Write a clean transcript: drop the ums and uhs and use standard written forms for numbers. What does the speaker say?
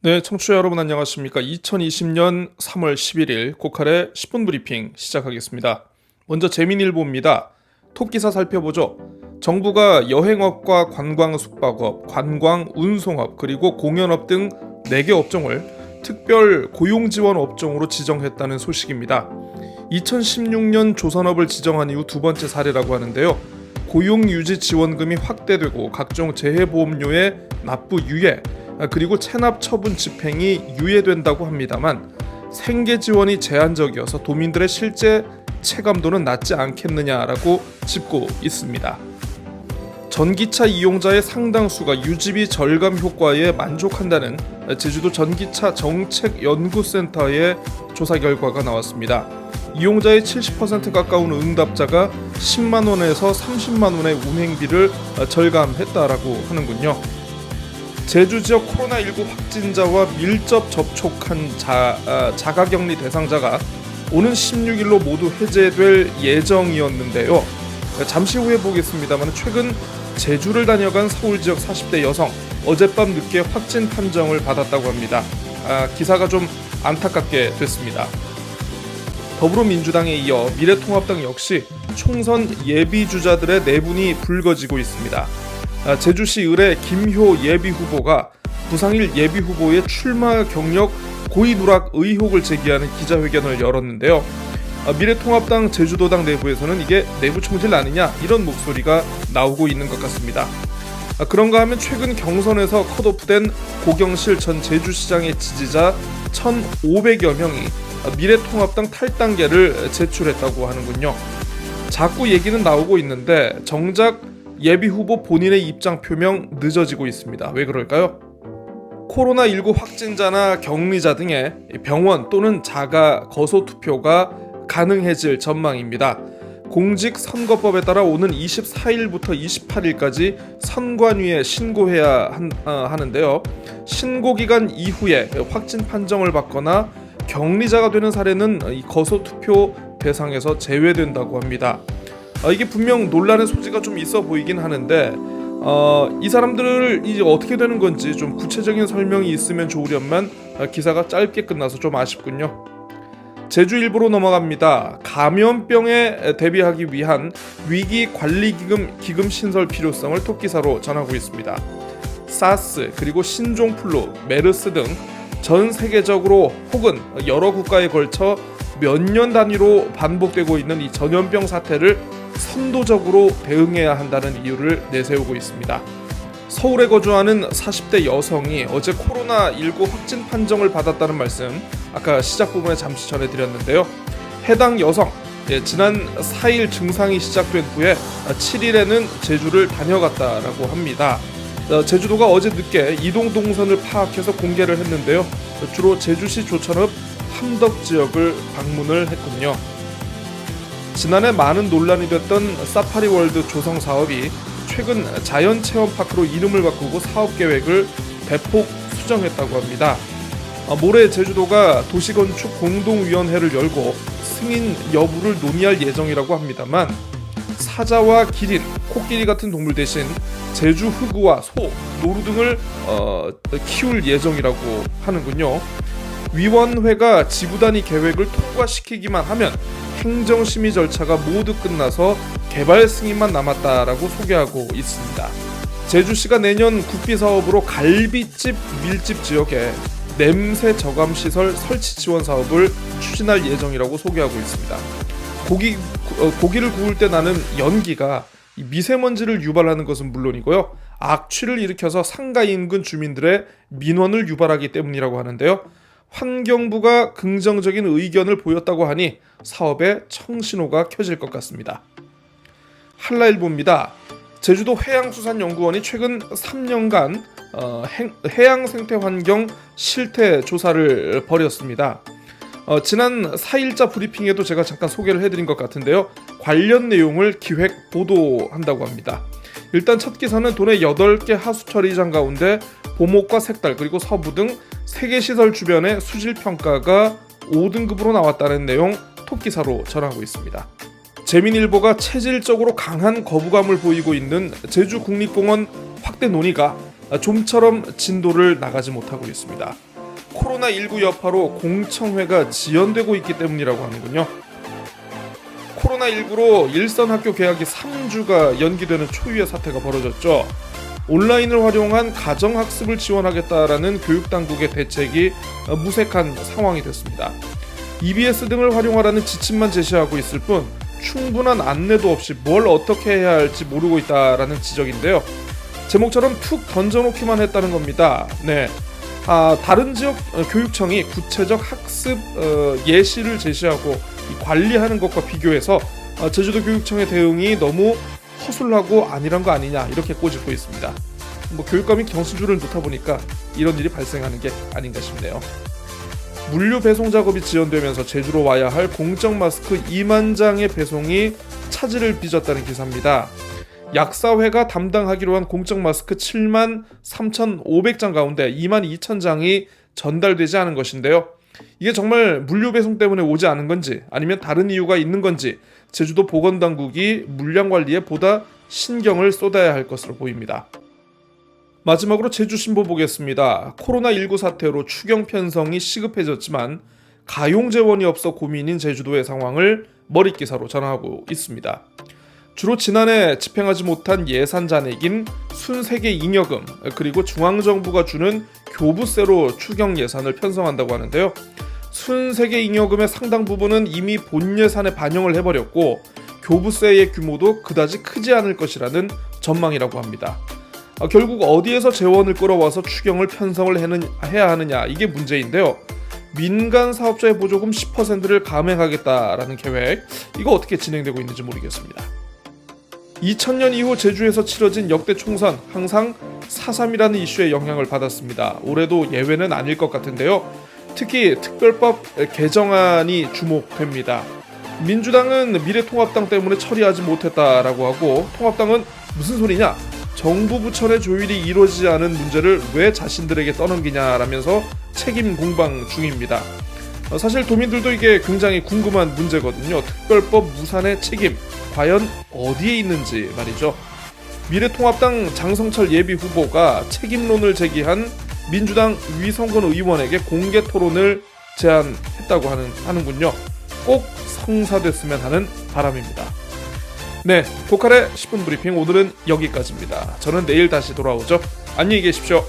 네, 청취자 여러분 안녕하십니까? 2020년 3월 11일 고칼의 10분 브리핑 시작하겠습니다. 먼저 재민일보입니다. 톱기사 살펴보죠. 정부가 여행업과 관광 숙박업, 관광 운송업, 그리고 공연업 등 4개 업종을 특별 고용지원 업종으로 지정했다는 소식입니다. 2016년 조선업을 지정한 이후 두 번째 사례라고 하는데요. 고용유지 지원금이 확대되고 각종 재해보험료의 납부 유예, 그리고 체납 처분 집행이 유예된다고 합니다만 생계 지원이 제한적이어서 도민들의 실제 체감도는 낮지 않겠느냐라고 짚고 있습니다. 전기차 이용자의 상당수가 유지비 절감 효과에 만족한다는 제주도 전기차 정책연구센터의 조사 결과가 나왔습니다. 이용자의 70% 가까운 응답자가 10만 원에서 30만 원의 운행비를 절감했다라고 하는군요. 제주 지역 코로나19 확진자와 밀접 접촉한 자가격리 대상자가 오는 16일로 모두 해제될 예정이었는데요. 잠시 후에 보겠습니다만 최근 제주를 다녀간 서울 지역 40대 여성 어젯밤 늦게 확진 판정을 받았다고 합니다. 기사가 좀 안타깝게 됐습니다. 더불어민주당에 이어 미래통합당 역시 총선 예비주자들의 내분이 불거지고 있습니다. 제주시 의뢰 김효 예비후보가 부상일 예비후보의 출마 경력 고의 누락 의혹을 제기하는 기자회견을 열었는데요. 미래통합당 제주도당 내부에서는 이게 내부 총질 아니냐 이런 목소리가 나오고 있는 것 같습니다. 그런가 하면 최근 경선에서 컷오프된 고경실 전 제주시장의 지지자 1,500여 명이 미래통합당 탈당계를 제출했다고 하는군요. 자꾸 얘기는 나오고 있는데 정작 예비후보 본인의 입장 표명 늦어지고 있습니다. 왜 그럴까요? 코로나19 확진자나 격리자 등의 병원 또는 자가 거소 투표가 가능해질 전망입니다. 공직선거법에 따라 오는 24일부터 28일까지 선관위에 신고해야 하는데요. 신고기간 이후에 확진 판정을 받거나 격리자가 되는 사례는 이 거소투표 대상에서 제외된다고 합니다. 이게 분명 논란의 소지가 좀 있어 보이긴 하는데 이 사람들을 이제 어떻게 되는 건지 좀 구체적인 설명이 있으면 좋으련만 기사가 짧게 끝나서 좀 아쉽군요. 제주일보로 넘어갑니다. 감염병에 대비하기 위한 위기관리기금 신설 필요성을 톱기사로 전하고 있습니다. 사스 그리고 신종플루, 메르스 등 전 세계적으로 혹은 여러 국가에 걸쳐 몇 년 단위로 반복되고 있는 이 전염병 사태를 선도적으로 대응해야 한다는 이유를 내세우고 있습니다. 서울에 거주하는 40대 여성이 어제 코로나19 확진 판정을 받았다는 말씀 아까 시작 부분에 잠시 전해드렸는데요. 해당 여성 지난 4일 증상이 시작된 후에 7일에는 제주를 다녀갔다라고 합니다. 제주도가 어제 늦게 이동 동선을 파악해서 공개를 했는데요. 주로 제주시 조천읍 함덕 지역을 방문을 했군요. 지난해 많은 논란이 됐던 사파리월드 조성 사업이 최근 자연체험파크로 이름을 바꾸고 사업계획을 대폭 수정했다고 합니다. 모레 제주도가 도시건축 공동위원회를 열고 승인 여부를 논의할 예정이라고 합니다만 사자와 기린, 코끼리 같은 동물 대신 제주 흑우와 소, 노루 등을 키울 예정이라고 하는군요. 위원회가 지구단위 계획을 통과시키기만 하면 행정심의 절차가 모두 끝나서 개발 승인만 남았다라고 소개하고 있습니다. 제주시가 내년 국비사업으로 갈비집 밀집 지역에 냄새 저감시설 설치 지원 사업을 추진할 예정이라고 소개하고 있습니다. 고기를 구울 때 나는 연기가 미세먼지를 유발하는 것은 물론이고요. 악취를 일으켜서 상가 인근 주민들의 민원을 유발하기 때문이라고 하는데요. 환경부가 긍정적인 의견을 보였다고 하니 사업에 청신호가 켜질 것 같습니다. 한라일보입니다. 제주도 해양수산연구원이 최근 3년간 해양생태환경 실태 조사를 벌였습니다. 지난 4일자 브리핑에도 제가 잠깐 소개를 해드린 것 같은데요. 관련 내용을 기획 보도한다고 합니다. 일단 첫 기사는 도내 8개 하수처리장 가운데 보목과 색달 그리고 서부 등 3개 시설 주변의 수질평가가 5등급으로 나왔다는 내용 톱기사로 전하고 있습니다. 재민일보가 체질적으로 강한 거부감을 보이고 있는 제주국립공원 확대 논의가 좀처럼 진도를 나가지 못하고 있습니다. 코로나19 여파로 공청회가 지연되고 있기 때문이라고 하는군요. 코로나19로 일선 학교 개학이 3주가 연기되는 초유의 사태가 벌어졌죠. 온라인을 활용한 가정학습을 지원하겠다라는 교육당국의 대책이 무색한 상황이 됐습니다. EBS 등을 활용하라는 지침만 제시하고 있을 뿐 충분한 안내도 없이 뭘 어떻게 해야 할지 모르고 있다라는 지적인데요. 제목처럼 툭 던져놓기만 했다는 겁니다. 네. 다른 지역 교육청이 구체적 학습 예시를 제시하고 관리하는 것과 비교해서 제주도 교육청의 대응이 너무 허술하고 안일한 거 아니냐 이렇게 꼬집고 있습니다. 교육감이 경수주를 놓다 보니까 이런 일이 발생하는 게 아닌가 싶네요. 물류 배송 작업이 지연되면서 제주로 와야 할 공적 마스크 2만 장의 배송이 차질을 빚었다는 기사입니다. 약사회가 담당하기로 한 공적 마스크 7만 3,500장 가운데 2만 2천 장이 전달되지 않은 것인데요. 이게 정말 물류 배송 때문에 오지 않은 건지 아니면 다른 이유가 있는 건지 제주도 보건당국이 물량 관리에 보다 신경을 쏟아야 할 것으로 보입니다. 마지막으로 제주신보 보겠습니다. 코로나19 사태로 추경 편성이 시급해졌지만 가용재원이 없어 고민인 제주도의 상황을 머릿기사로 전하고 있습니다. 주로 지난해 집행하지 못한 예산 잔액인 순세계 잉여금 그리고 중앙정부가 주는 교부세로 추경 예산을 편성한다고 하는데요. 순세계 잉여금의 상당 부분은 이미 본 예산에 반영을 해버렸고 교부세의 규모도 그다지 크지 않을 것이라는 전망이라고 합니다. 결국 어디에서 재원을 끌어와서 추경을 편성을 해야 하느냐 이게 문제인데요. 민간 사업자의 보조금 10%를 감행하겠다라는 계획 이거 어떻게 진행되고 있는지 모르겠습니다. 2000년 이후 제주에서 치러진 역대 총선 항상 4.3이라는 이슈에 영향을 받았습니다. 올해도 예외는 아닐 것 같은데요. 특히 특별법 개정안이 주목됩니다. 민주당은 미래통합당 때문에 처리하지 못했다라고 하고 통합당은 무슨 소리냐? 정부 부처의 조율이 이루어지지 않은 문제를 왜 자신들에게 떠넘기냐라면서 책임 공방 중입니다. 사실 도민들도 이게 굉장히 궁금한 문제거든요. 특별법 무산의 책임 과연 어디에 있는지 말이죠. 미래통합당 장성철 예비후보가 책임론을 제기한 민주당 위성건 의원에게 공개 토론을 제안했다고 하는군요. 꼭 성사됐으면 하는 바람입니다. 네, 고칼의 10분 브리핑 오늘은 여기까지입니다. 저는 내일 다시 돌아오죠. 안녕히 계십시오.